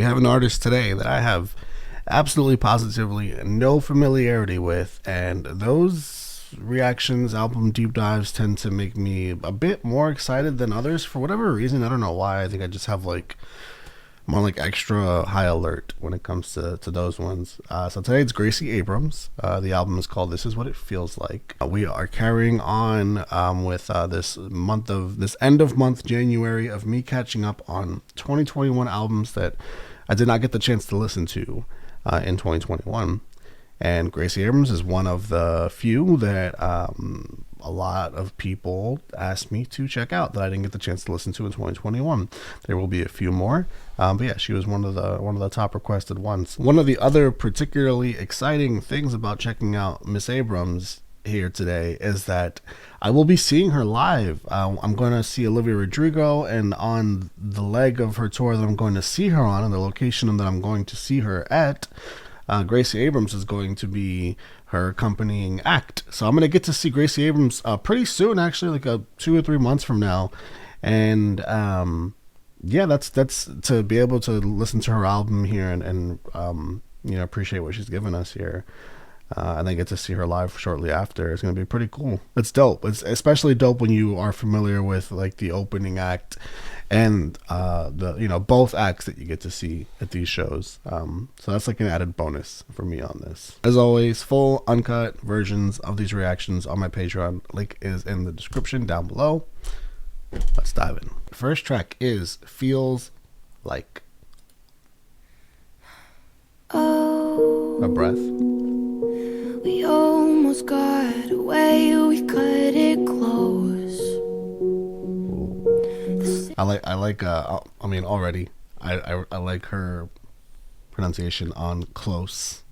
We have an artist today that I have absolutely positively no familiarity with, and those reactions, album deep dives tend to make me a bit more excited than others for whatever reason. I don't know why. I think I just have like I'm on like extra high alert when it comes to those ones. So today it's Gracie Abrams. The album is called "This Is What It Feels Like." We are carrying on with this end of month January of me catching up on 2021 albums that I did not get the chance to listen to in 2021. And Gracie Abrams is one of the few that a lot of people asked me to check out that I didn't get the chance to listen to in 2021. There will be a few more, but yeah, she was one of the top requested ones. One of the other particularly exciting things about checking out Miss Abrams here today is that I will be seeing her live. I'm going to see Olivia Rodrigo, and on the leg of her tour that I'm going to see her on, and the location that I'm going to see her at, Gracie Abrams is going to be her accompanying act. So I'm going to get to see Gracie Abrams pretty soon, actually, like 2 or 3 months from now. And yeah, that's to be able to listen to her album here and appreciate what she's given us here. And then get to see her live shortly after. It's going to be pretty cool. It's dope. It's especially dope when you are familiar with like the opening act and the both acts that you get to see at these shows. So that's like an added bonus for me on this. As always, full uncut versions of these reactions on my Patreon. Link is in the description down below. Let's dive in. First track is Feels Like. A breath. We almost got away, we cut it close. Already I like her pronunciation on close.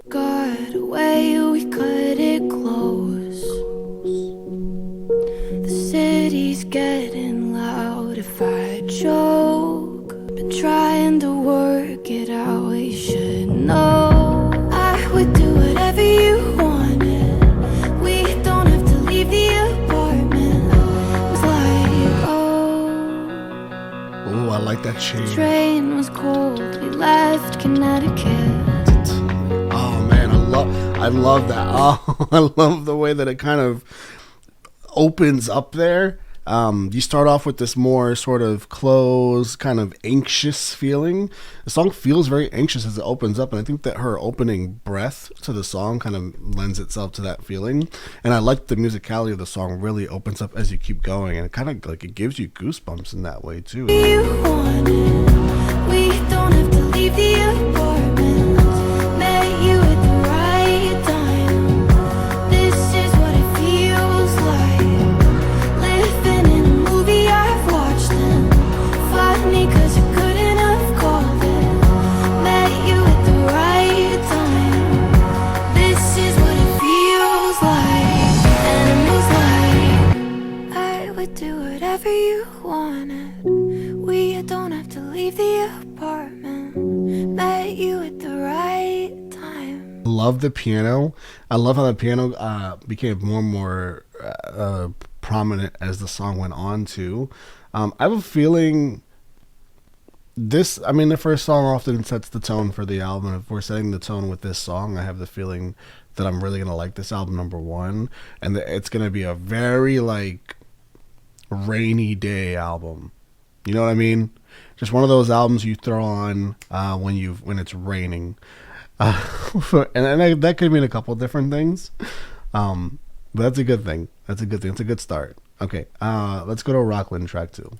Got away, we cut it close. The city's getting loud. If I joke, been trying to work it out, you should know I would do whatever you wanted. We don't have to leave the apartment. Was like, oh, I like that shade. the train was cold, we left Connecticut. Oh man, I love that. Oh, I love the way that it kind of opens up there. You start off with this more sort of closed, kind of anxious feeling. The song feels very anxious as it opens up, and I think that her opening breath to the song kind of lends itself to that feeling. And I like the musicality of the song really opens up as you keep going, and it kind of like it gives you goosebumps in that way too. You want it. We don't have to leave the apartment. Met you at the right time. This is what it feels like. Living in a movie I've watched and funny cause you couldn't have called it. Met you at the right time. This is what it feels like. And it was like I would do whatever you wanted. We don't have to leave the apartment. Met you at the right time. Love the piano. I love how the piano became more and more prominent as the song went on too. I have a feeling the first song often sets the tone for the album. If we're setting the tone with this song, I have the feeling that I'm really gonna like this album, number one, and that it's gonna be a very like rainy day album. You know what I mean? Just one of those albums you throw on when it's raining, and that could mean a couple different things. But that's a good thing. It's a good start. Okay, let's go to Rockland track 2.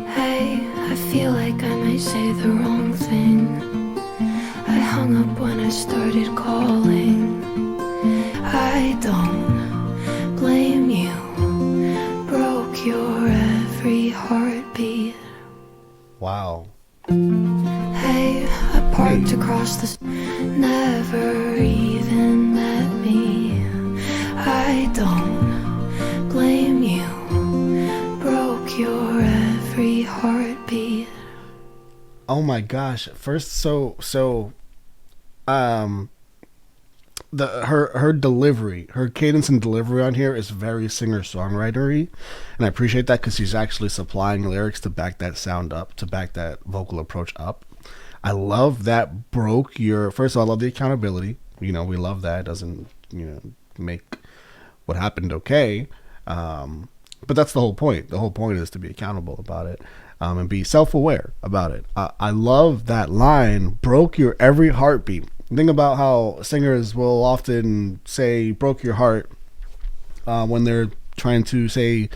Hey, I feel like I might say the wrong thing. I hung up when I started calling. I don't blame you. Broke your every heartbeat. Wow. Hey, I parked across the never even met me. I don't blame you. Broke your every heartbeat. Oh my gosh. First, so her delivery, her cadence and delivery on here is very singer-songwritery, and I appreciate that because she's actually supplying lyrics to back that sound up, to back that vocal approach up. I love that broke your. First of all, I love the accountability. We love that. It doesn't make what happened okay. But that's the whole point. The whole point is to be accountable about it, and be self-aware about it. I love that line, broke your every heartbeat. Think about how singers will often say broke your heart when they're trying to say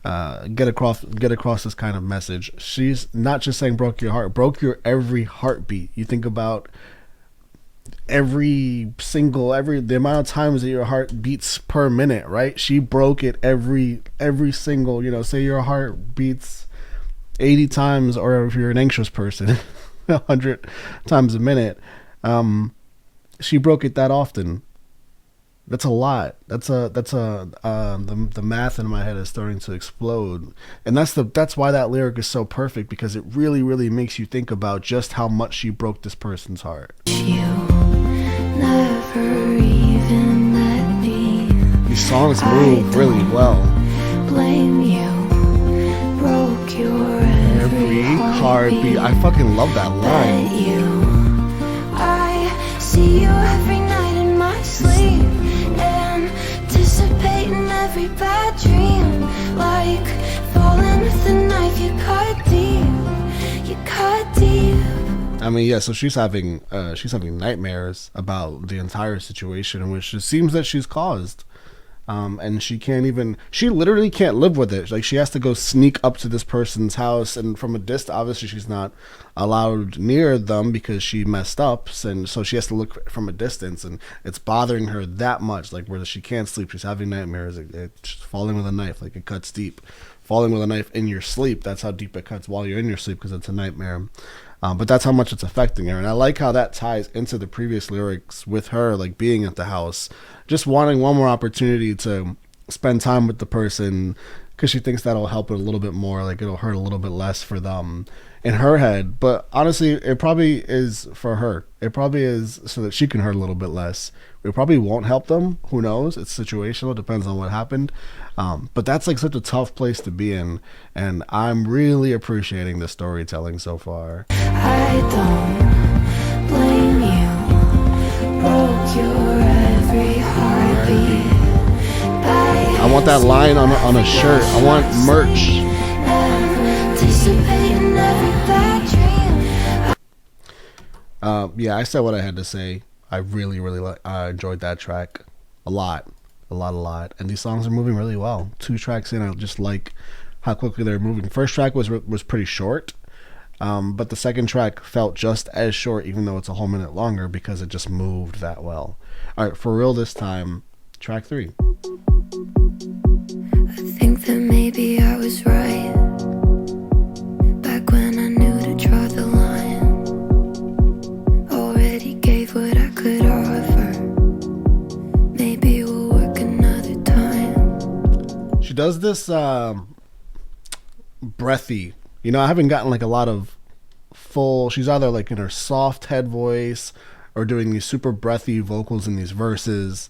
get across this kind of message. She's not just saying broke your heart, broke your every heartbeat. You think about the amount of times that your heart beats per minute, right? She broke it every single, say your heart beats 80 times, or if you're an anxious person 100 times a minute. She broke it that often. That's a lot. The math in my head is starting to explode. And that's why that lyric is so perfect, because it really, really makes you think about just how much she broke this person's heart. You never even let me. These songs move really well. Blame you. Broke your every heartbeat. I fucking love that line. I see you every night in my sleep, anticipating every bad dream, like falling with the knife you cut deep. I mean, yeah. So she's having nightmares about the entire situation, in which it seems that she's caused. And she literally can't live with it. Like, she has to go sneak up to this person's house, and from a distance, obviously she's not allowed near them because she messed up, and so she has to look from a distance, and it's bothering her that much, like, where she can't sleep. She's having nightmares. It's falling with a knife, like, it cuts deep. Falling with a knife in your sleep, that's how deep it cuts while you're in your sleep, because it's a nightmare. But that's how much it's affecting her. And I like how that ties into the previous lyrics with her, like, being at the house, just wanting one more opportunity to spend time with the person, because she thinks that'll help it a little bit more, like it'll hurt a little bit less for them in her head. But honestly, it probably is for her. It probably is so that she can hurt a little bit less. It probably won't help them. Who knows? It's situational. It depends on what happened. But that's like such a tough place to be in. And I'm really appreciating the storytelling so far. I don't blame you. Broke your every heartbeat. I want that line on a shirt. I want merch. Yeah, I said what I had to say. I really, really enjoyed that track a lot. And these songs are moving really well. 2 tracks in, I just like how quickly they're moving. First track was pretty short, but the second track felt just as short, even though it's a whole minute longer, because it just moved that well. All right, for real this time, track 3. I think that maybe I was right back when I knew to draw the line. Already gave what I could offer. Maybe we'll work another time. She does this breathy. I haven't gotten like a lot of full. She's either like in her soft head voice or doing these super breathy vocals in these verses.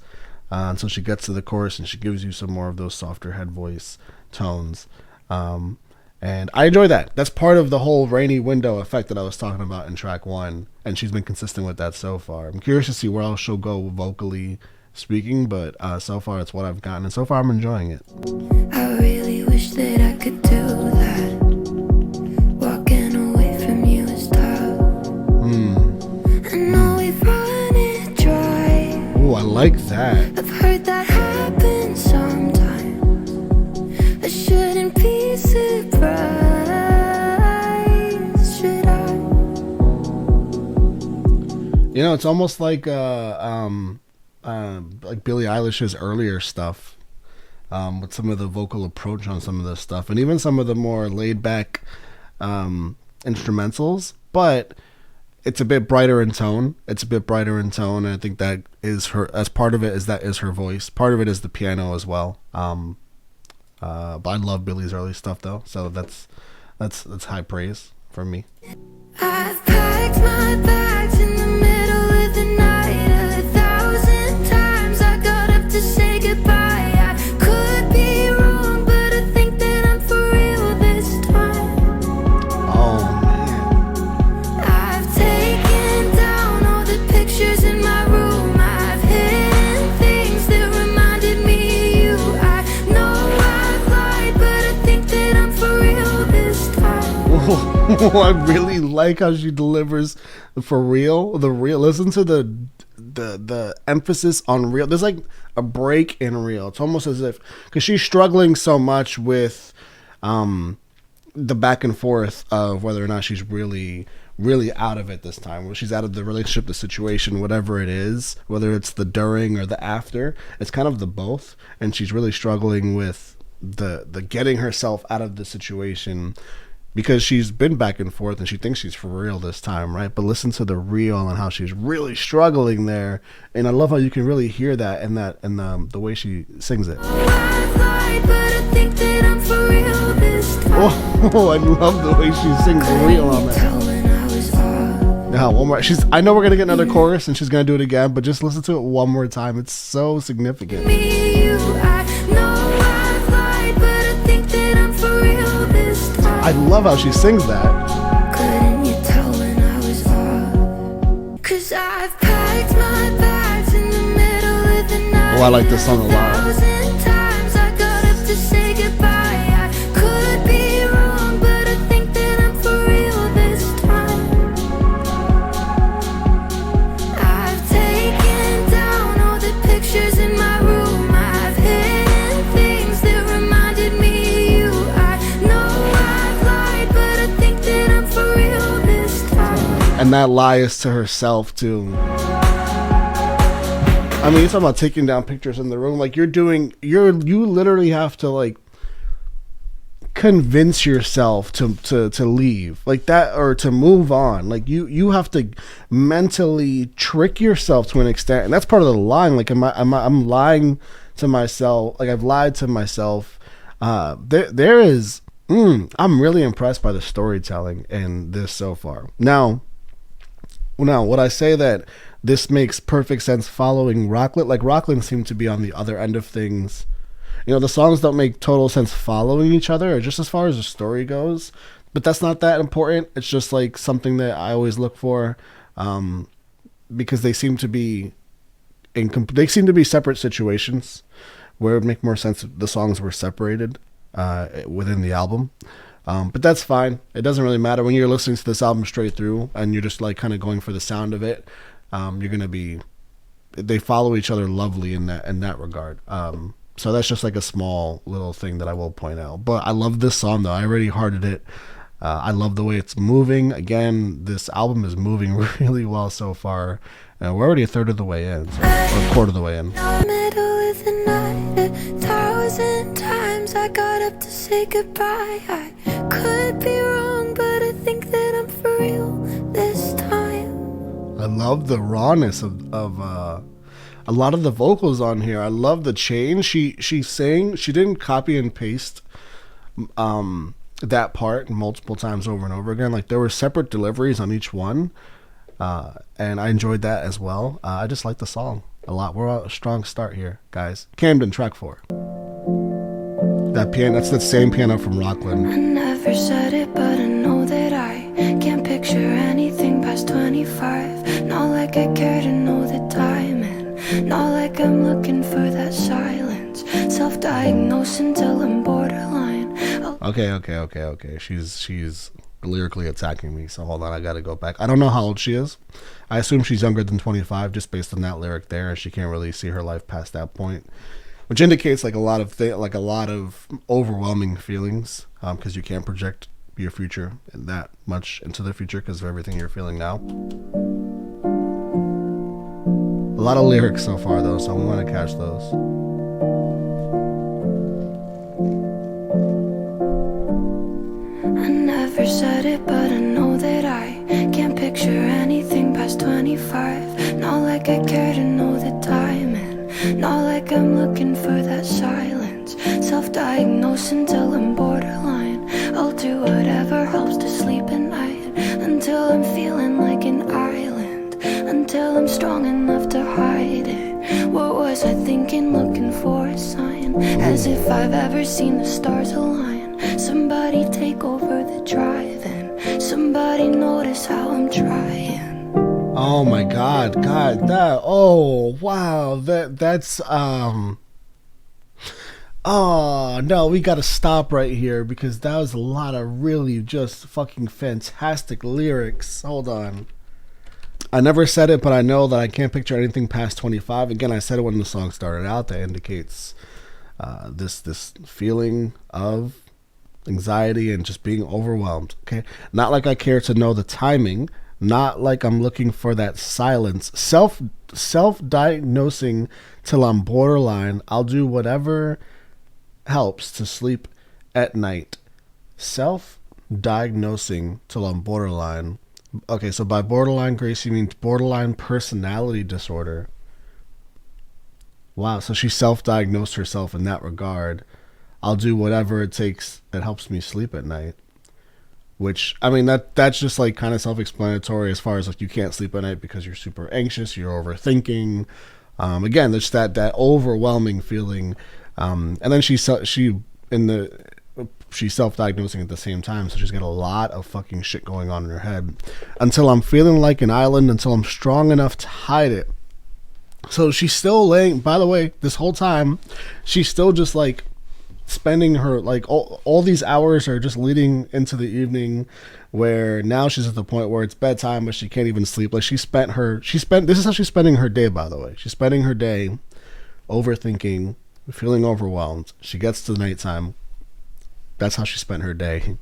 Until she gets to the chorus and she gives you some more of those softer head voice tones. And I enjoy that. That's part of the whole rainy window effect that I was talking about in track 1. And she's been consistent with that so far. I'm curious to see where else she'll go vocally speaking, but so far it's what I've gotten. And so far I'm enjoying it. I really wish that I could do that. Walking away from you is tough. I know we've run it dry. Ooh, I like that. I've heard that happens sometimes. I shouldn't be surprised, should I? It's almost like Billie Eilish's earlier stuff, with some of the vocal approach on some of this stuff, and even some of the more laid back instrumentals, but it's a bit brighter in tone. And I think that is her, as part of it is her voice. Part of it is the piano as well. But I love Billie's early stuff though, so that's high praise from me. I've packed my bags in the middle of the night 1,000 I really like how she delivers for real. The real. Listen to the emphasis on real. There's like a break in real. It's almost as if because she's struggling so much with the back and forth of whether or not she's really out of it this time. Well, she's out of the relationship, the situation, whatever it is, whether it's the during or the after. It's kind of the both, and she's really struggling with the getting herself out of the situation because she's been back and forth and she thinks she's for real this time, right? But listen to the real and how she's really struggling there, and I love how you can really hear that and the way she sings it. Oh, I love the way she sings real on that. Now, one more. I know we're gonna get another chorus, and she's gonna do it again, but just listen to it one more time. It's so significant. I love how she sings that. Couldn't you tell when I was off? 'Cause I've packed my bags in the middle of the night. Oh, I like this song a lot. 1,000 times I got up to say goodbye. I could be wrong, but I think that I'm for real this time. I've taken down all the pictures in my room. I've hidden things that reminded me of you. I know I've lied, but I think that I'm for real this time. And that lie is to herself too. I mean, you're talking about taking down pictures in the room. Like you literally have to like convince yourself to leave like that or to move on. Like you have to mentally trick yourself to an extent, and that's part of the lying. Like I'm lying to myself. Like I've lied to myself. There is. I'm really impressed by the storytelling in this so far. Now, would I say that this makes perfect sense following Rockland? Like Rockland seemed to be on the other end of things. You know, the songs don't make total sense following each other, or just as far as the story goes. But that's not that important. It's just like something that I always look for, because they seem to be separate situations where it would make more sense if the songs were separated within the album. But that's fine. It doesn't really matter when you're listening to this album straight through and you're just like kind of going for the sound of it. They follow each other lovely in that regard. So that's just like a small little thing that I will point out. But I love this song though. I already hearted it. I love the way it's moving. Again, this album is moving really well so far. We're already a third of the way in, or a quarter of the way in. Middle of the night, 1,000 times I got up to say goodbye. I could be wrong, but I think that I'm for real this time. I love the rawness of a lot of the vocals on here. I love the change. She sang. She didn't copy and paste that part multiple times over and over again. Like there were separate deliveries on each one, and I enjoyed that as well. I just like the song a lot. We're on a strong start here, guys. Camden, track 4. That piano. That's the same piano from Rockland. I never said it, but I know that I can't picture anything past 25. Not like I care to know the time, and not like I'm looking for that silence. Self-diagnosed until I'm borderline. Okay. She's lyrically attacking me. So hold on, I gotta go back. I don't know how old she is. I assume she's younger than 25, just based on that lyric there, and she can't really see her life past that point, which indicates like a lot of overwhelming feelings, because you can't project your future that much into the future because of everything you're feeling now. A lot of lyrics so far though, so we want to catch those. I never said it, but I know that I can't picture anything past 25. Not like I care to know the time, and not like I'm looking for that silence. Self-diagnosed until I'm borderline. I'll do whatever helps to sleep at night, until I'm feeling like an island, until I'm strong enough to hide it. What was I thinking, looking for a sign? As if I've ever seen the stars align. Somebody take over the driving. Somebody notice how I'm trying. Oh my God, that. Oh wow, that's. Oh, no, we gotta stop right here because that was a lot of really just fucking fantastic lyrics. Hold on. I never said it, but I know that I can't picture anything past 25. Again, I said it when the song started out. That indicates this feeling of anxiety and just being overwhelmed. Okay, not like I care to know the timing. Not like I'm looking for that silence. Self diagnosing till I'm borderline. I'll do whatever helps to sleep at night. Self diagnosing till I'm borderline. Okay, so by borderline, Gracie means borderline personality disorder. Wow, so she self diagnosed herself in that regard. I'll do whatever it takes that helps me sleep at night. Which, I mean, that's just like kind of self explanatory as far as like you can't sleep at night because you're super anxious, you're overthinking. Again, there's that overwhelming feeling. And then she's self-diagnosing at the same time, so she's got a lot of fucking shit going on in her head. Until I'm feeling like an island, until I'm strong enough to hide it. So she's still laying, by the way, this whole time, she's still just like spending her, like all these hours are just leading into the evening where now she's at the point where it's bedtime, but she can't even sleep. Like this is how she's spending her day, by the way. She's spending her day overthinking, feeling overwhelmed. She gets to nighttime. That's how she spent her day.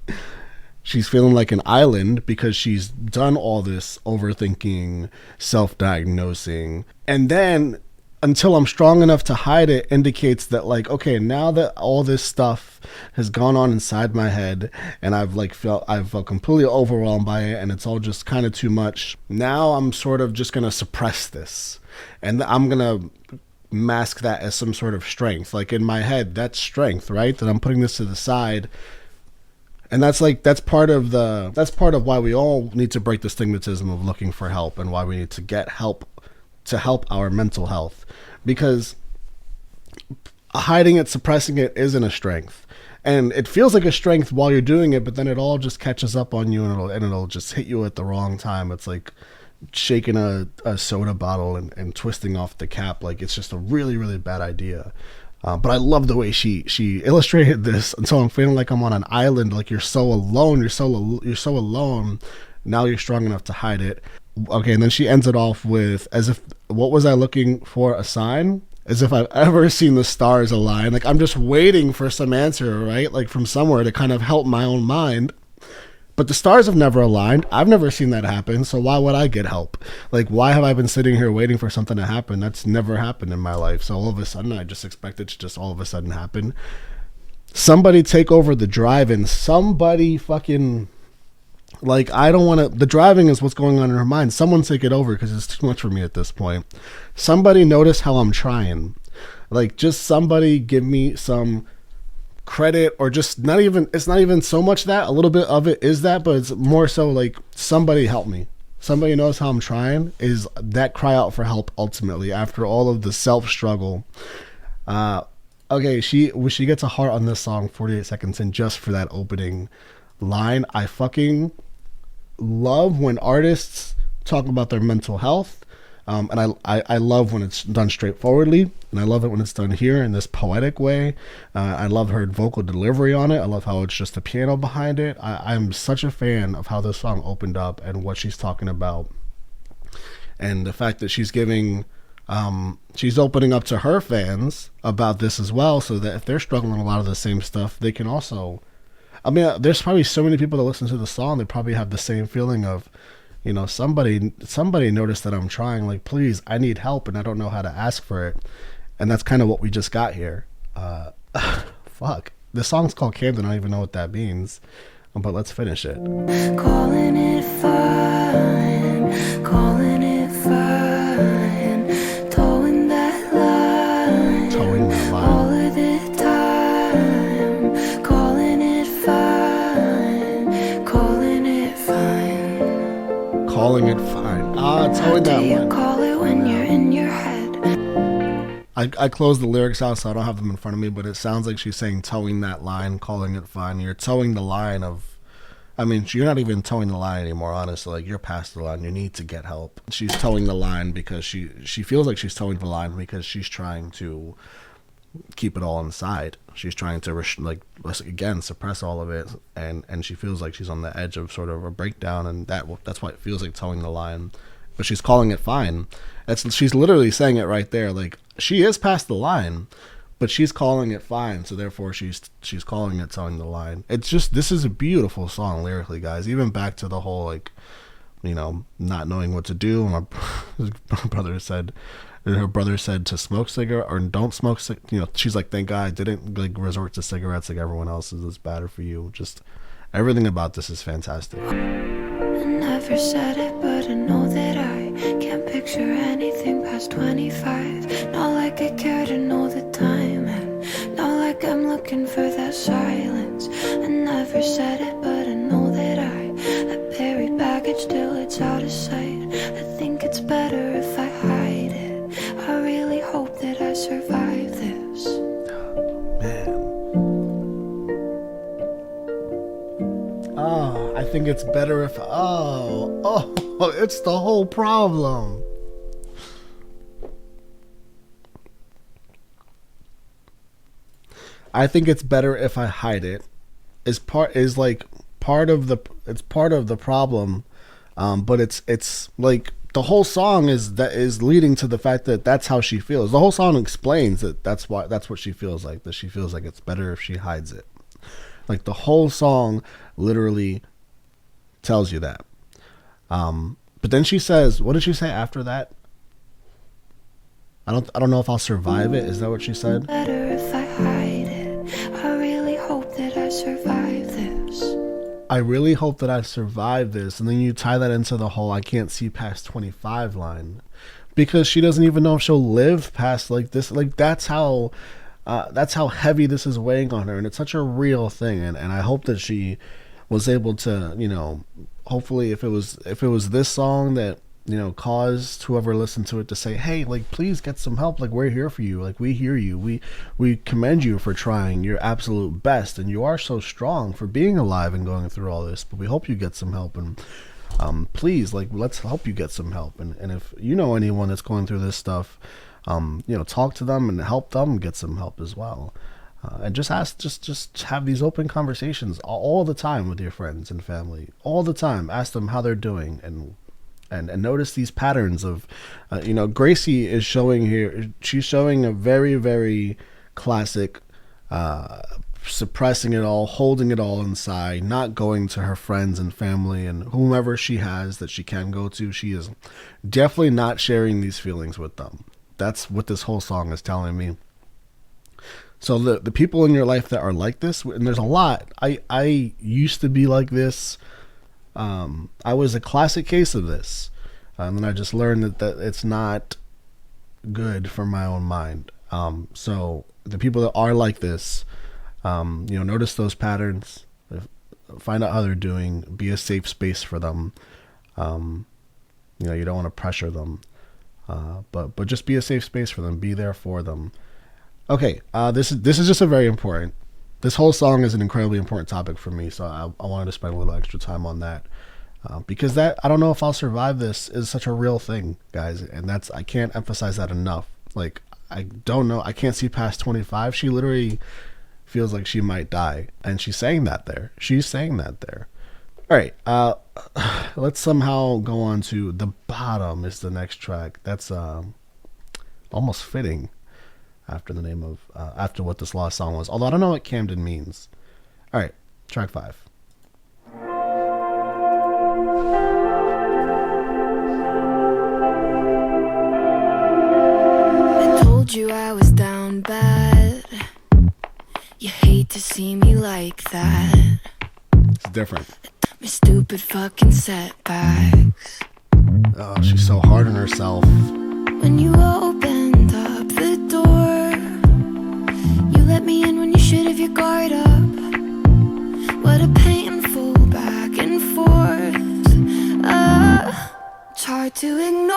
She's feeling like an island because she's done all this overthinking, self-diagnosing. And then until I'm strong enough to hide it indicates that like, okay, now that all this stuff has gone on inside my head and I've felt completely overwhelmed by it and it's all just kind of too much. Now I'm sort of just going to suppress this and I'm going to mask that as some sort of strength. Like in my head, that's strength, right? That I'm putting this to the side. And that's part of why we all need to break the stigmatism of looking for help and why we need to get help to help our mental health, because hiding it, suppressing it isn't a strength. And it feels like a strength while you're doing it, but then it all just catches up on you and it'll just hit you at the wrong time. It's like shaking a soda bottle and twisting off the cap. Like it's just a really, really bad idea. But I love the way she illustrated this until I'm feeling like I'm on an island. Like you're so alone. You're so alone. Now you're strong enough to hide it. Okay. And then she ends it off with, as if, what was I looking for? A sign? As if I've ever seen the stars align. Like I'm just waiting for some answer, right? Like from somewhere to kind of help my own mind. But the stars have never aligned. I've never seen that happen. So why would I get help? Like, why have I been sitting here waiting for something to happen? That's never happened in my life. So all of a sudden, I just expect it to just all of a sudden happen. Somebody take over the driving. Somebody fucking, like, I don't want to, the driving is what's going on in her mind. Someone take it over because it's too much for me at this point. Somebody notice how I'm trying. Like, just somebody give me some credit, or just it's not even so much that, a little bit of it is that, but it's more so like somebody help me, somebody knows how I'm trying, is that cry out for help ultimately after all of the self struggle. Okay, she gets a heart on this song 48 seconds in just for that opening line. I fucking love when artists talk about their mental health. And I love when it's done straightforwardly, and I love it when it's done here in this poetic way. I love her vocal delivery on it. I love how it's just the piano behind it. I'm such a fan of how this song opened up and what she's talking about. And the fact that she's opening up to her fans about this as well, so that if they're struggling a lot of the same stuff, they can also, I mean, there's probably so many people that listen to the song, they probably have the same feeling of, you know, somebody noticed that I'm trying, like, please, I need help and I don't know how to ask for it. And that's kind of what we just got here. Fuck. The song's called Camden. I don't even know what that means, but let's finish it. Calling it fine, calling it fine, towing that line, all of the time, calling it fine, calling it fine. Calling it fine. Towing that line. How do you call it when you're in your head? I closed the lyrics out, so I don't have them in front of me, but it sounds like she's saying towing that line, calling it fine. You're towing the line of, I mean, you're not even towing the line anymore, honestly. Like, you're past the line. You need to get help. She's towing the line because she feels like she's towing the line because she's trying to keep it all inside. She's trying to again suppress all of it, and she feels like she's on the edge of sort of a breakdown, and that's why it feels like towing the line. But she's calling it fine. She's literally saying it right there. Like, she is past the line, but she's calling it fine. So therefore, she's calling it towing the line. It's just, this is a beautiful song lyrically, guys. Even back to the whole, like, you know, not knowing what to do. My brother said, her brother said to smoke cigarette or don't smoke. You know, she's like, thank God I didn't like resort to cigarettes like everyone else is. It's better for you. Just everything about this is fantastic. I never said it, but I know that I can't picture anything past 25. Not like I care to know the time, and not like I'm looking for that silence. I never said it, but I know that I buried baggage till it's out of sight. I think it's better if I hide it. I really hope that I survive this. Man. Oh, I think it's better if... Oh, it's the whole problem. I think it's better if I hide it. It's part of the problem, but it's like the whole song is leading to the fact that that's how she feels. The whole song explains that that's what she feels like. That she feels like it's better if she hides it. Like, the whole song literally tells you that. But then she says, what did she say after that? I don't know if I'll survive it. Is that what she said? Better if I hide it. I really hope that I survive this. I really hope that I survive this. And then you tie that into the whole I can't see past 25 line. Because she doesn't even know if she'll live past like this. Like, that's how heavy this is weighing on her. And it's such a real thing. And I hope that she was able to, you know, hopefully if it was this song that, you know, caused whoever listened to it to say, hey, like, please get some help. Like, we're here for you. Like, we hear you. We commend you for trying your absolute best. And you are so strong for being alive and going through all this. But we hope you get some help. And please, like, let's help you get some help. And if you know anyone that's going through this stuff, you know, talk to them and help them get some help as well. And just have these open conversations all the time with your friends and family. All the time. Ask them how they're doing and notice these patterns of, you know, Gracie is showing here. She's showing a very, very classic, suppressing it all, holding it all inside, not going to her friends and family and whomever she has that she can go to. She is definitely not sharing these feelings with them. That's what this whole song is telling me. So the people in your life that are like this, and there's a lot. I used to be like this. I was a classic case of this. And then I just learned that it's not good for my own mind. So the people that are like this, you know, notice those patterns, find out how they're doing, be a safe space for them. You know, you don't want to pressure them, but just be a safe space for them. Be there for them. Okay, this is just a very important. This whole song is an incredibly important topic for me, so I wanted to spend a little extra time on that, because that I don't know if I'll survive this is such a real thing, guys, and I can't emphasize that enough. Like, I don't know, I can't see past 25. She literally feels like she might die, and she's saying that there. All right, let's somehow go on to The Bottom is the next track. That's almost fitting after the name of after what this last song was, although I don't know what Camden means. All right, track 5. I told you I was down bad. You hate to see me like that. It's different. My stupid fucking setbacks. Oh, she's so hard on herself. When you opened up the door, you let me in when you should have your guard up. What a painful back and forth. It's hard to ignore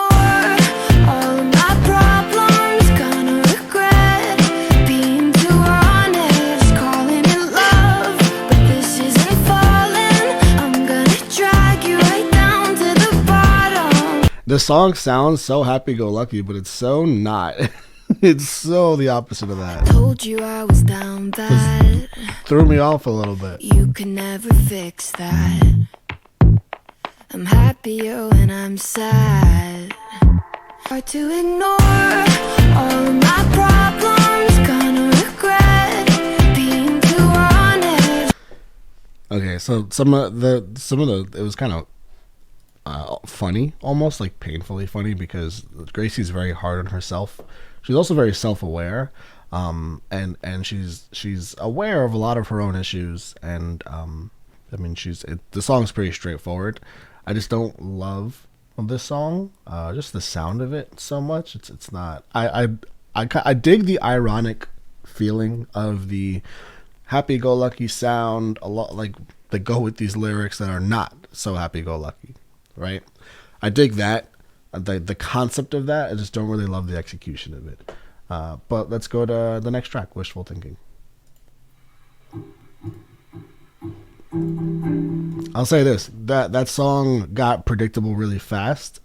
all of my problems. Gonna regret being too honest, calling it love, but this isn't falling. I'm gonna drag you right down to the bottom. The song sounds so happy-go-lucky, but it's so not. It's so the opposite of that. Told you I was down bad. Threw me off a little bit. You can never fix that. I'm happier when I'm sad. Hard to ignore all of my problems. Gonna regret being too honest. Okay, so some of the it was kind of funny, almost like painfully funny, because Gracie's very hard on herself. She's also very self-aware, and she's aware of a lot of her own issues. And I mean, the song's pretty straightforward. I just don't love this song, just the sound of it so much. It's not. I dig the ironic feeling of the happy-go-lucky sound a lot, like they go with these lyrics that are not so happy-go-lucky, right? I dig that, the concept of that. I just don't really love the execution of it. But let's go to the next track, Wishful Thinking. I'll say this, that song got predictable really fast,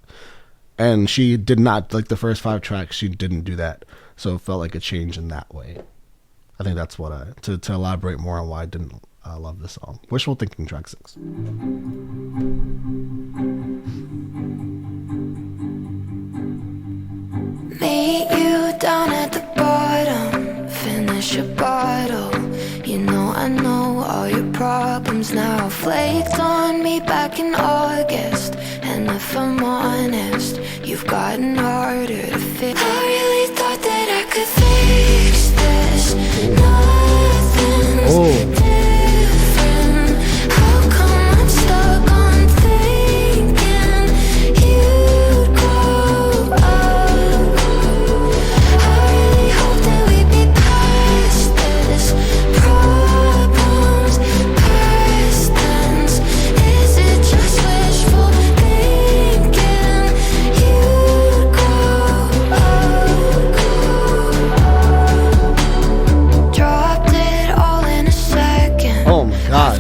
and she did not, like the first 5 tracks, she didn't do that. So it felt like a change in that way. I think that's what to elaborate more on why I didn't love this song. Wishful Thinking, track 6. Meet you down at the bottom, finish a bottle. You know I know all your problems now. Flaked on me back in August, and if I'm honest, you've gotten harder to fix. I really thought that I could fix this. Nothing's different. How come I'm stuck on thinking you'd grow up? I really hope that we'd be past this. Problems, past tense. Is it just wishful thinking you'd grow up? Dropped it all in a second. Oh my gosh.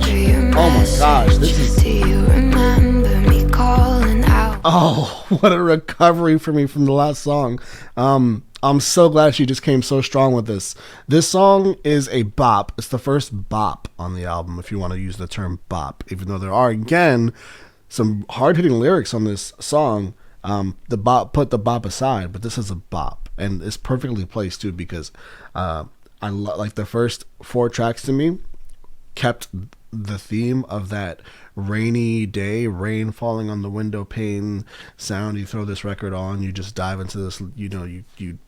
Oh my gosh. This is. Do you remember me calling out? Oh, what a recovery for me from the last song. I'm so glad she just came so strong with this. This song is a bop. It's the first bop on the album, if you want to use the term bop. Even though there are, again, some hard-hitting lyrics on this song, the bop, put the bop aside, but this is a bop. And it's perfectly placed, too, because like the first 4 tracks to me kept the theme of that rainy day, rain falling on the window pane sound. You throw this record on, you just dive into this, you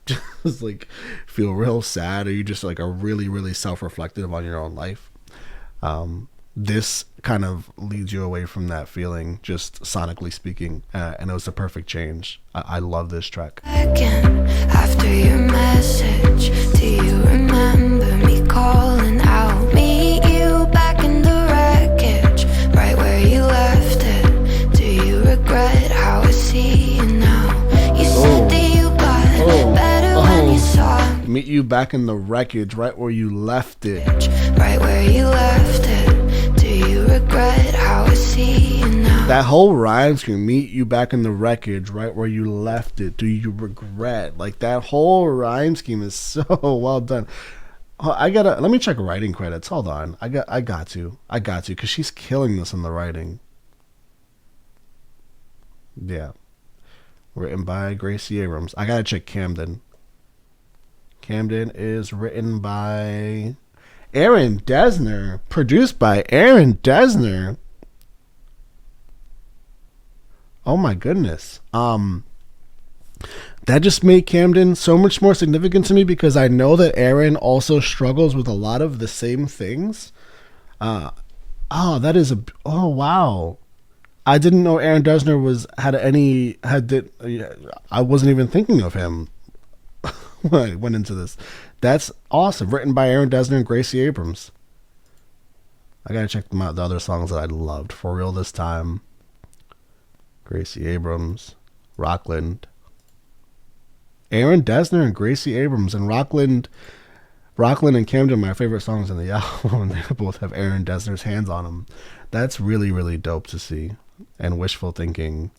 just like feel real sad, or you just like are really, really self-reflective on your own life. This kind of leads you away from that feeling, just sonically speaking, and it was the perfect change. I love this track. Again, after your message, do you remember me calling out? Meet you back in the wreckage, right where you left it. Do you regret how I see you now? You said that you got better when you saw me. Meet you back in the wreckage, right where you left it. Right where you left it. Do you regret how I see you now? That whole rhyme scheme, meet you back in the wreckage, right where you left it. Do you regret? Like, that whole rhyme scheme is so well done. Let me check writing credits. Hold on. I got to, because she's killing this in the writing. Yeah. Written by Gracie Abrams. I gotta check Camden. Camden is written by Aaron Dessner. Produced by Aaron Dessner. Oh my goodness. That just made Camden so much more significant to me, because I know that Aaron also struggles with a lot of the same things. Oh wow. I didn't know Aaron Dessner I wasn't even thinking of him when I went into this. That's awesome. Written by Aaron Dessner and Gracie Abrams. I gotta check them out. The other songs that I loved. For Real This Time. Gracie Abrams. Rockland. Aaron Dessner and Gracie Abrams. And Rockland and Camden, my favorite songs in the album. They both have Aaron Dessner's hands on them. That's really, really dope to see. And Wishful Thinking.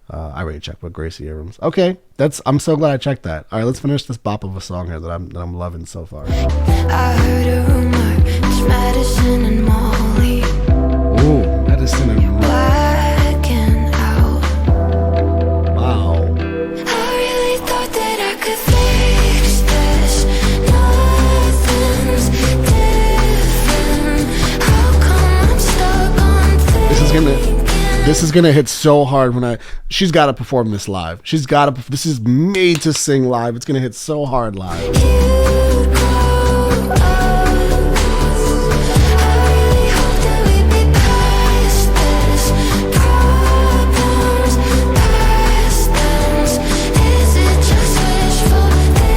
I already checked with Gracie Abrams. Okay, I'm so glad I checked that. All right, let's finish this bop of a song here that I'm loving so far. I heard a rumor, it's medicine and Molly. Ooh, medicine and Molly. Blacking out. Wow. I really thought that I could fix this. Nothing's different. How come I'm stuck on This is gonna hit so hard when she's gotta perform this live. This is made to sing live. It's gonna hit so hard live.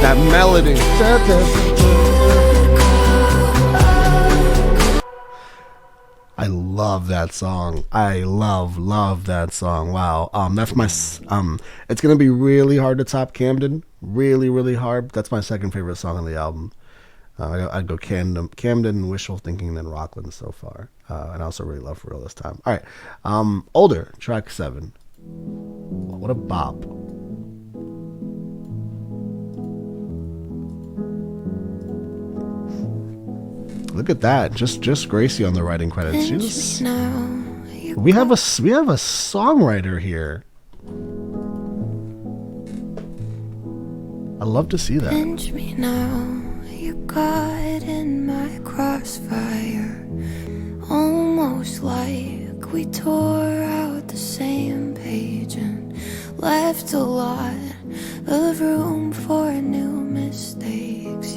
That melody. I love that song. I love that song. Wow. That's my it's gonna be really hard to top Camden. Really hard. That's my second favorite song on the album. I'd go Camden, Wishful Thinking, then Rockland so far. And I also really love For Real this time. All right. Older, track 7. What a bop. Look at that. Just Gracie on the writing credits. We have a songwriter here. I love to see that. Pinch me now, you got in my crossfire. Almost like we tore out the same page and left a lot of room for new mistakes.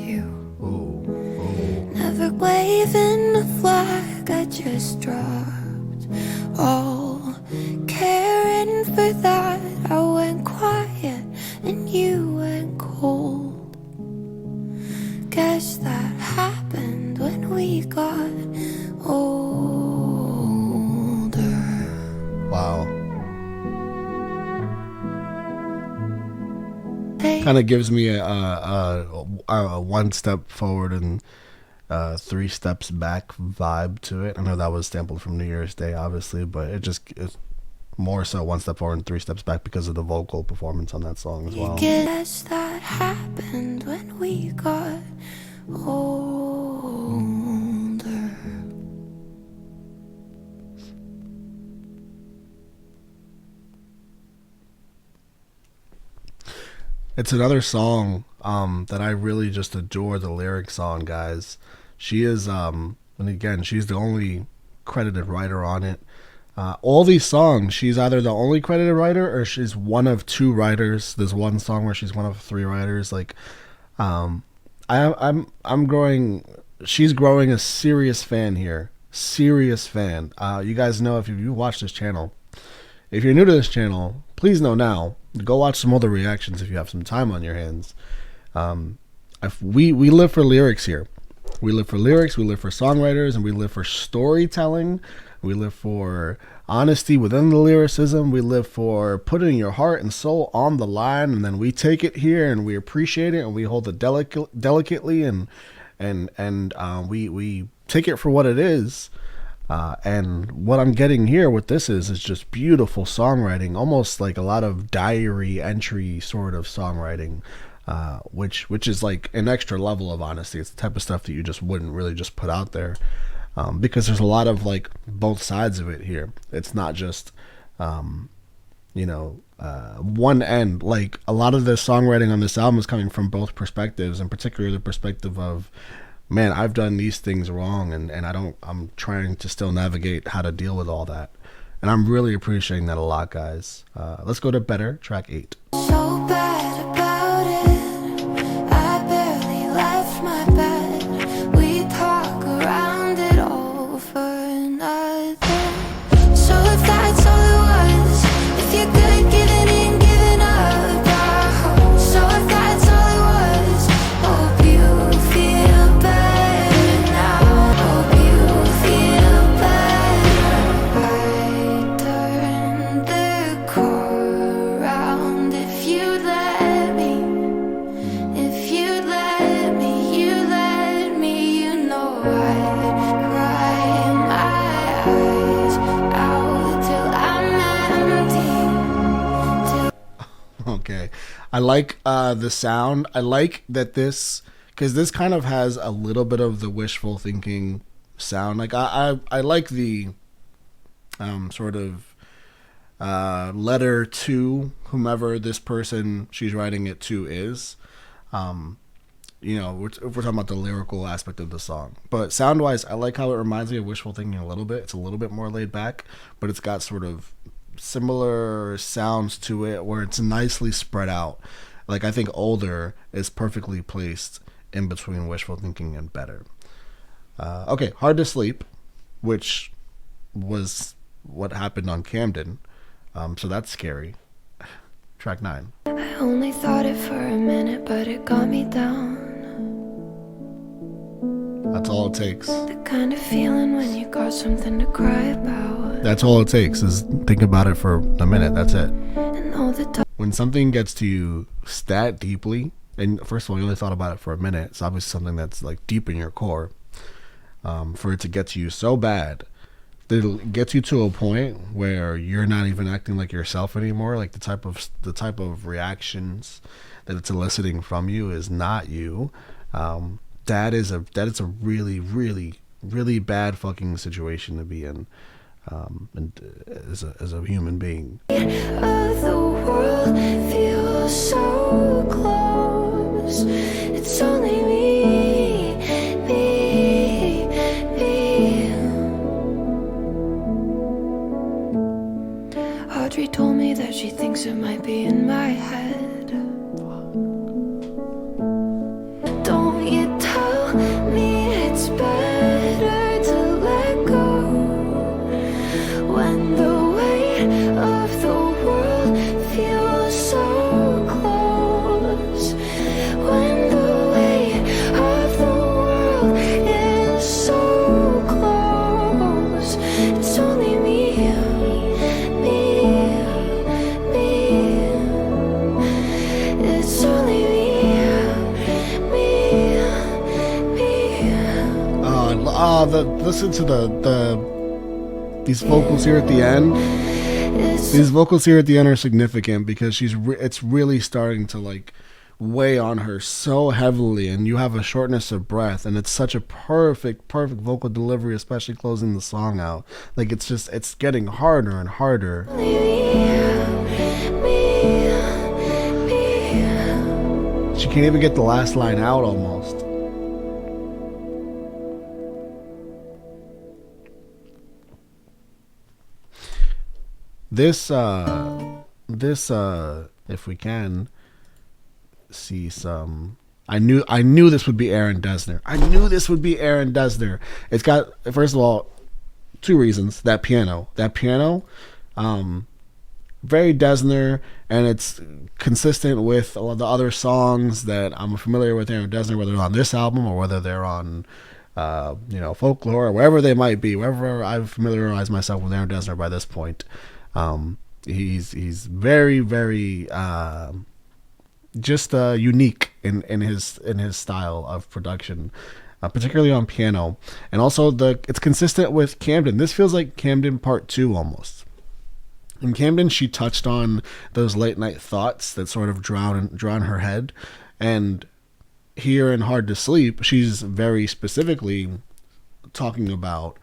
Never waving the flag I just dropped. All caring for that, I went quiet and you went cold. Guess that happened when we got older. Wow. Kind of gives me a one step forward and 3 steps back vibe to it. I know that was sampled from New Year's Day, obviously, but it's more so 1 step forward and 3 steps back because of the vocal performance on that song as well. Guess that happened when we got older. It's another song that I really just adore the lyrics on, guys. She is, and again, she's the only credited writer on it. All these songs, she's either the only credited writer or she's one of 2 writers. There's one song where she's one of 3 writers. Like, she's growing a serious fan here. Serious fan. You guys know if you watch this channel. If you're new to this channel, please know now. Go watch some other reactions if you have some time on your hands. We live for lyrics here. We live for lyrics, we live for songwriters, and we live for storytelling. We live for honesty within the lyricism. We live for putting your heart and soul on the line, and then we take it here and we appreciate it and we hold it delicately and we take it for what it is. And what I'm getting here with this is just beautiful songwriting, almost like a lot of diary entry sort of songwriting, which is like an extra level of honesty. It's the type of stuff that you just wouldn't really just put out there, because there's a lot of like both sides of it here. It's not just, one end. Like a lot of the songwriting on this album is coming from both perspectives, and particularly the perspective of, man, I've done these things wrong, and I'm trying to still navigate how to deal with all that. And I'm really appreciating that a lot, guys. Let's go to Better, track 8. So bad about it, I barely left my bed. We talk around it all for nothing. So if that's all it was, if you're good giving in, giving up, so if that's all it was, hope you feel better now. Hope you feel better. I'd turn the car around if you'd let I like the sound. I like that because this kind of has a little bit of the wishful thinking sound. Like I like the sort of letter to whomever this person she's writing it to is. We're talking about the lyrical aspect of the song. But sound-wise, I like how it reminds me of wishful thinking a little bit. It's a little bit more laid back, but it's got sort of similar sounds to it where it's nicely spread out. Like, I think Older is perfectly placed in between wishful thinking and Better. Okay, Hard to Sleep, which was what happened on Camden. So that's scary. Track 9. I only thought it for a minute, but it got me down. That's all it takes. The kind of feeling when you got something to cry about. That's all it takes is think about it for a minute. That's it. And all the When something gets to you that deeply, and first of all, you only thought about it for a minute. It's obviously something that's like deep in your core. For it to get to you so bad that it gets you to a point where you're not even acting like yourself anymore. Like the type of reactions that it's eliciting from you is not you. That is a really, really, really bad fucking situation to be in, and as a human being. the world feels so close. It's only me. Audrey told me that she thinks it might be in my head. Don't you tell me it's better to let go when the weight of the world feels so close. When the weight of the world is so close. It's only me. It's only me. Listen to these vocals here at the end. These vocals here at the end are significant because it's really starting to like weigh on her so heavily, and you have a shortness of breath, and it's such a perfect vocal delivery, especially closing the song out. Like it's getting harder and harder. She can't even get the last line out almost. This if we can see some, I knew this would be Aaron Dessner. It's got, first of all, two reasons. That piano, very Dessner, and it's consistent with a lot of the other songs that I'm familiar with Aaron Dessner, whether they're on this album or whether they're on Folklore or wherever they might be, wherever I've familiarized myself with Aaron Dessner by this point. He's very, very just unique in his style of production, particularly on piano, and also it's consistent with Camden. This feels like Camden Part 2 almost. In Camden, she touched on those late night thoughts that sort of drown her head, and here in Hard to Sleep, she's very specifically talking about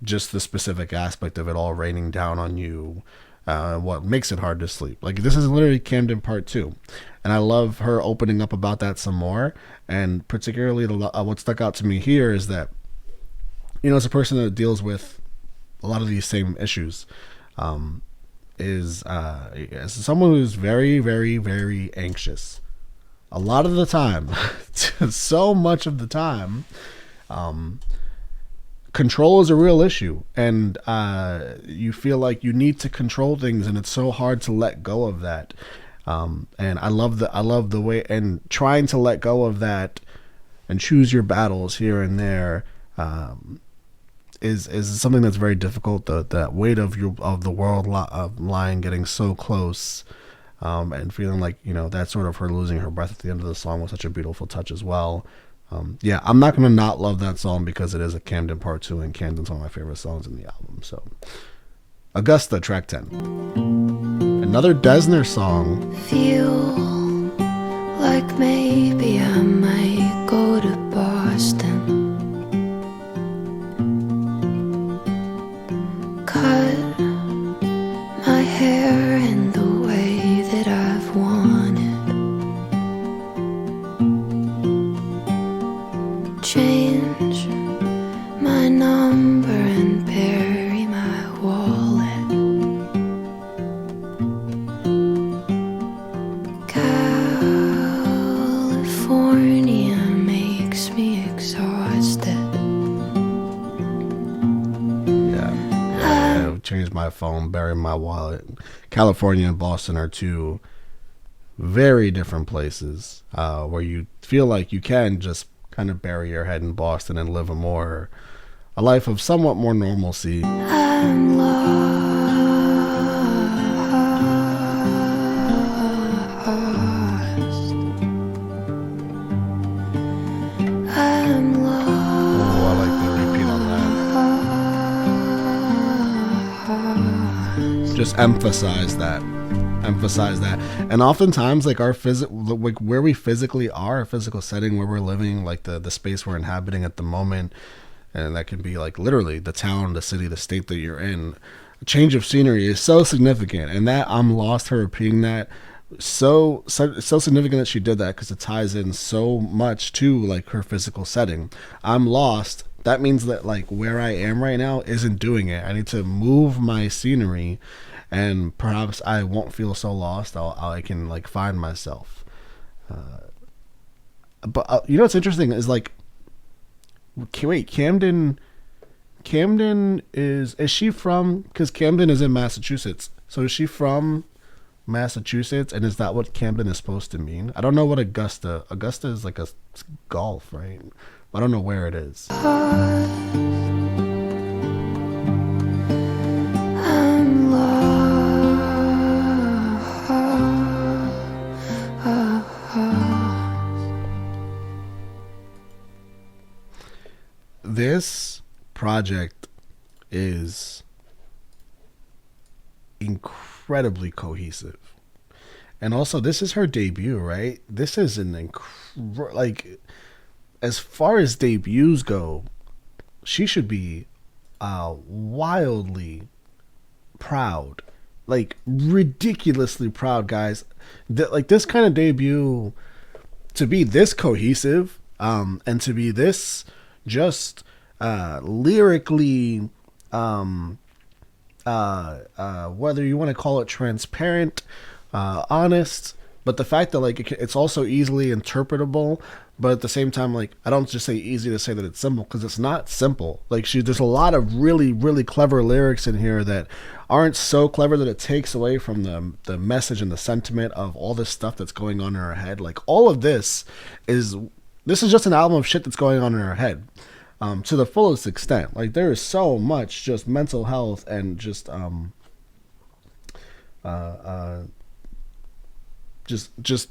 just the specific aspect of it all raining down on you, what makes it hard to sleep. Like, this is literally Camden Part 2, and I love her opening up about that some more. And particularly what stuck out to me here is that, as a person that deals with a lot of these same issues, as someone who's very, very, very anxious a lot of the time, so much of the time, control is a real issue, and you feel like you need to control things, and it's so hard to let go of that. And I love the way, and trying to let go of that and choose your battles here and there is something that's very difficult. That weight of the world lying, getting so close, and feeling like that's sort of her losing her breath at the end of the song was such a beautiful touch as well. I'm not going to not love that song because it is a Camden Part 2, and Camden's one of my favorite songs in the album. So, Augusta, track 10. Another Dessner song. Feel like maybe I might go to Boston. Cut my hair in the way that I've wanted. Change my number and bury my wallet. California makes me exhausted. Yeah, I've changed my phone, bury my wallet. California and Boston are two very different places where you feel like you can just kind of bury your head in Boston and live a life of somewhat more normalcy. I'm lost. I'm lost. Oh, I like the repeat on that. Just emphasize that. And oftentimes, like our like where we physically are, our physical setting where we're living, like the space we're inhabiting at the moment, and that can be like literally the town, the city, the state that you're in. A change of scenery is so significant, and that I'm lost her repeating that so significant that she did that because it ties in so much to like her physical setting. I'm lost. That means that like where I am right now isn't doing it. I need to move my scenery, and perhaps I won't feel so lost. I can like find myself. But you know what's interesting is like, wait, Camden is she from? Because Camden is in Massachusetts. So is she from Massachusetts? And is that what Camden is supposed to mean? I don't know what Augusta is like a golf, right? I don't know where it is. I'm This project is incredibly cohesive. And also, this is her debut, right? This is an like, as far as debuts go, she should be wildly proud, like ridiculously proud, guys. That like this kind of debut, to be this cohesive, and to be this just lyrically, whether you want to call it transparent, honest, but the fact that like it's also easily interpretable, but at the same time, like I don't just say easy to say that it's simple, because it's not simple. Like there's a lot of really, really clever lyrics in here that aren't so clever that it takes away from the message and the sentiment of all this stuff that's going on in her head. Like all of this is just an album of shit that's going on in her head, to the fullest extent. Like there is so much just mental health and just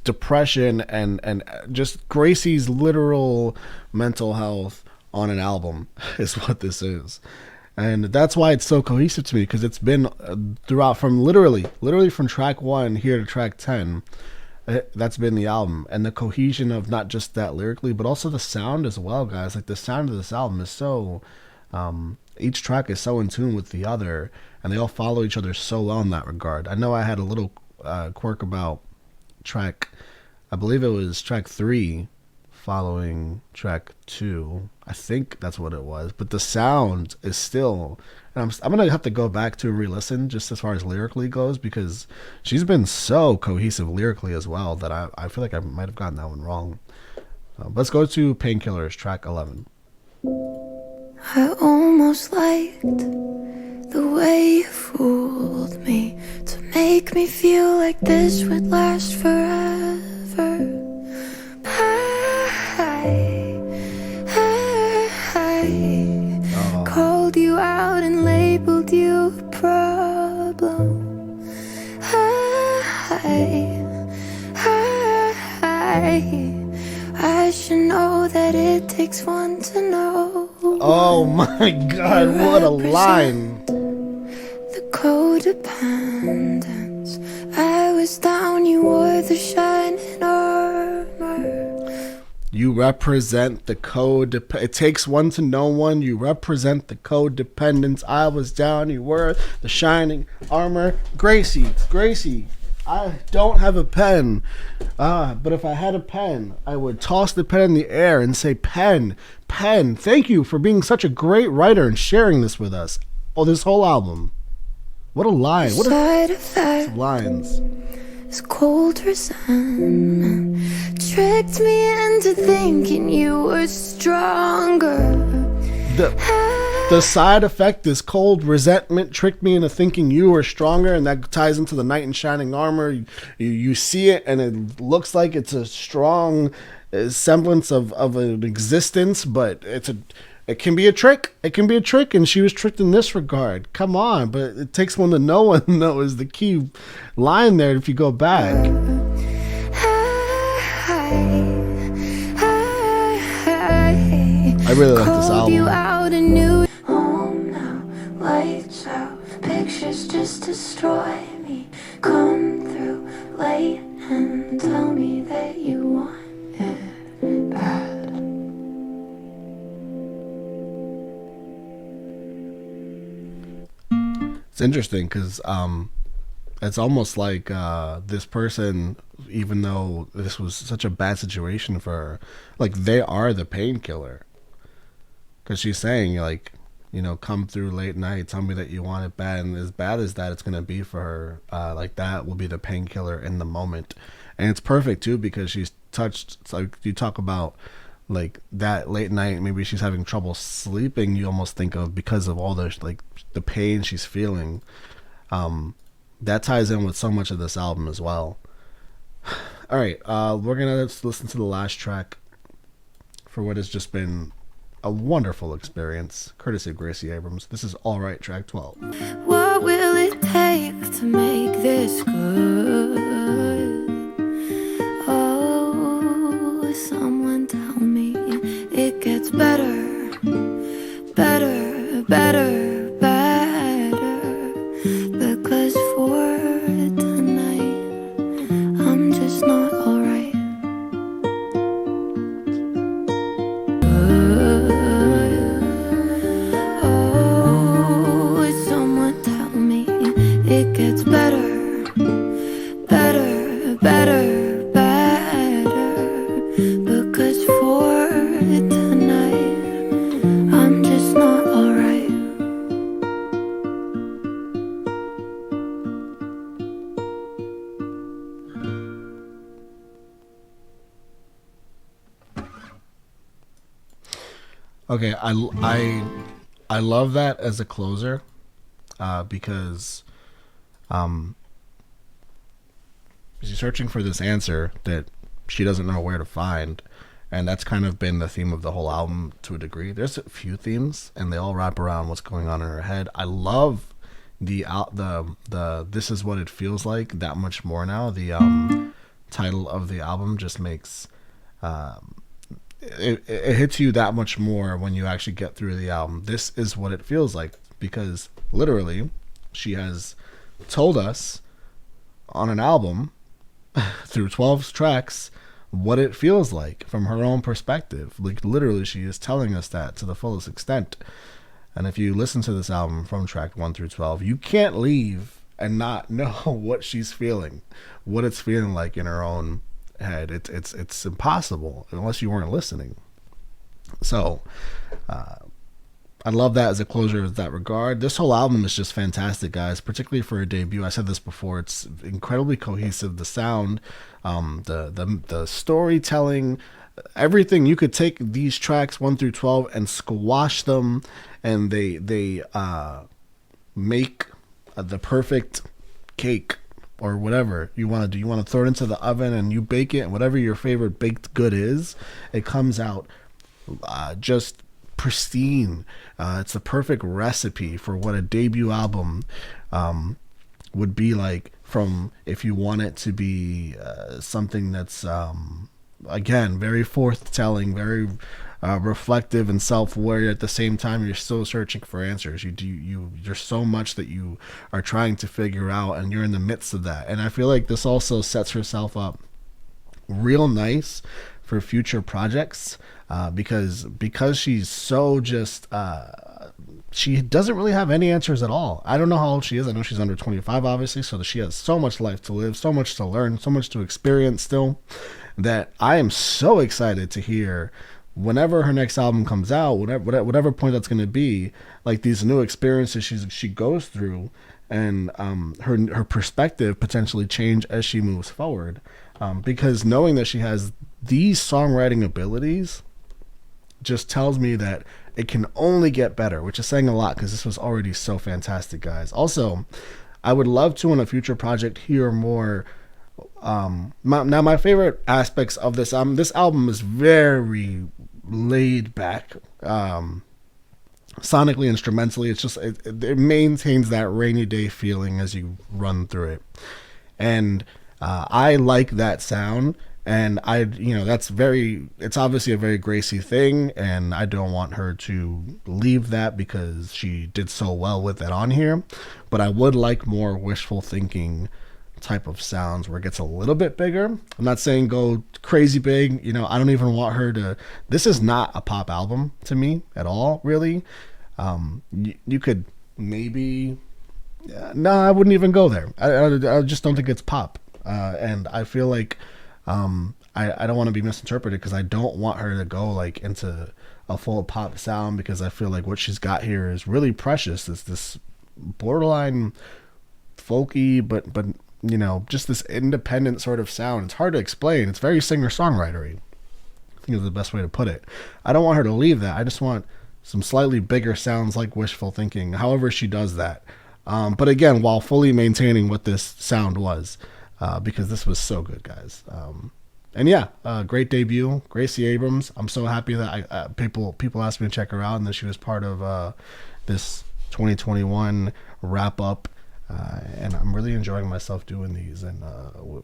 depression and just Gracie's literal mental health on an album is what this is. And that's why it's so cohesive to me, because it's been throughout, from literally from track 1 here to track 10. That's been the album, and the cohesion of not just that lyrically, but also the sound as well, guys. Like the sound of this album is so, each track is so in tune with the other, and they all follow each other so well in that regard. I know I had a little quirk about track, I believe it was track 3 following track 2. I think that's what it was, but the sound is still, and I'm gonna have to go back to re-listen just as far as lyrically goes, because she's been so cohesive lyrically as well that I feel like I might have gotten that one wrong. Let's go to Painkillers, track 11. I almost liked the way you fooled me to make me feel like this would last forever. I called you out and labeled you a problem. I should know that it takes one to know. Oh my God, what a line. The codependence. I was down, you wore the shining armor. You represent the code. It takes one to know one. You represent the codependence. I was down. You were the shining armor. Gracie, Gracie. I don't have a pen. But if I had a pen, I would toss the pen in the air and say, pen, pen. Thank you for being such a great writer and sharing this with us. Oh, this whole album. What a line. What a lines. This cold resentment tricked me into thinking you were stronger. The side effect, this cold resentment, tricked me into thinking you were stronger, and that ties into the knight in shining armor. You see it, and it looks like it's a strong semblance of an existence, but it can be a trick. It can be a trick, and she was tricked in this regard. Come on, but it takes one to know one, though, is the key line there if you go back. I really like this album. Home now, lights out, pictures just destroy me. Come through late and tell me that you want it bad. It's interesting because it's almost like this person, even though this was such a bad situation for her, like they are the painkiller. Because she's saying, like, you know, come through late night, tell me that you want it bad. And as bad as that it's going to be for her, like that will be the painkiller in the moment. And it's perfect, too, because she's touched, it's like you talk about, like, that late night, maybe she's having trouble sleeping, you almost think of because of all the, like, the pain she's feeling. That ties in with so much of this album as well. All right, we're going to listen to the last track for what has just been a wonderful experience, courtesy of Gracie Abrams. This is All Right, track 12. What will it take to make this good? Oh, someone tell me it gets better, better, better, better. Because for tonight, I'm just not alright. It gets better, better, better, better. Because for tonight, I'm just not alright. Okay, I love that as a closer, because she's searching for this answer that she doesn't know where to find, and that's kind of been the theme of the whole album to a degree. There's a few themes, and they all wrap around what's going on in her head. I love the "This Is What It Feels Like" that much more now. The title of the album just makes it hits you that much more when you actually get through the album. This is what it feels like, because literally she has told us on an album through 12 tracks what it feels like from her own perspective. Like literally she is telling us that to the fullest extent. And if you listen to this album from track 1 through 12, you can't leave and not know what she's feeling, what it's feeling like in her own head. It's impossible unless you weren't listening. So I love that as a closure in that regard. This whole album is just fantastic, guys, particularly for a debut. I said this before. It's incredibly cohesive. The sound, the storytelling, everything. You could take these tracks 1 through 12 and squash them, and they make the perfect cake or whatever you want to do. You want to throw it into the oven and you bake it, and whatever your favorite baked good is, it comes out just pristine. It's the perfect recipe for what a debut album would be like, from if you want it to be something that's again very forth-telling, very reflective and self-aware. At the same time, you're still searching for answers. There's so much that you are trying to figure out, and you're in the midst of that. And I feel like this also sets herself up real nice for future projects, because she's so just she doesn't really have any answers at all. I don't know how old she is. I know she's under 25, obviously, so that she has so much life to live, so much to learn, so much to experience still, that I am so excited to hear whenever her next album comes out, whatever point that's going to be, like these new experiences she goes through, and her perspective potentially change as she moves forward. Because knowing that she has these songwriting abilities just tells me that it can only get better, which is saying a lot because this was already so fantastic, guys. Also, I would love to, in a future project, hear more. My favorite aspects of this album is very laid back, sonically, instrumentally. It's just it maintains that rainy day feeling as you run through it, and I like that sound. And it's obviously a very Gracie thing, and I don't want her to leave that because she did so well with it on here. But I would like more wishful thinking type of sounds where it gets a little bit bigger. I'm not saying go crazy big. I don't even want her to. This is not a pop album to me at all, really. You could maybe. No, I wouldn't even go there. I just don't think it's pop. And I feel like. I don't want to be misinterpreted because I don't want her to go like into a full pop sound, because I feel like what she's got here is really precious. It's this borderline folky, but just this independent sort of sound. It's hard to explain. It's very singer-songwritery, I think is the best way to put it. I don't want her to leave that. I just want some slightly bigger sounds like wishful thinking, however she does that. But again, while fully maintaining what this sound was. Because this was so good, guys. And yeah, great debut, Gracie Abrams. I'm so happy that people asked me to check her out, and that she was part of this 2021 wrap up. And I'm really enjoying myself doing these. And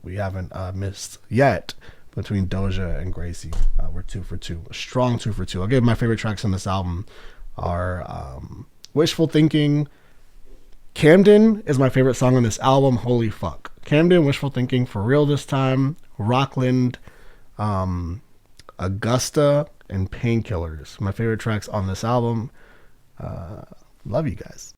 we haven't missed yet between Doja and Gracie. We're 2 for 2, a strong 2 for 2. I'll give my favorite tracks on this album are Wishful Thinking. Camden is my favorite song on this album. Holy fuck. Camden, Wishful Thinking, For Real This Time, Rockland, Augusta, and Painkillers. My favorite tracks on this album. Love you guys.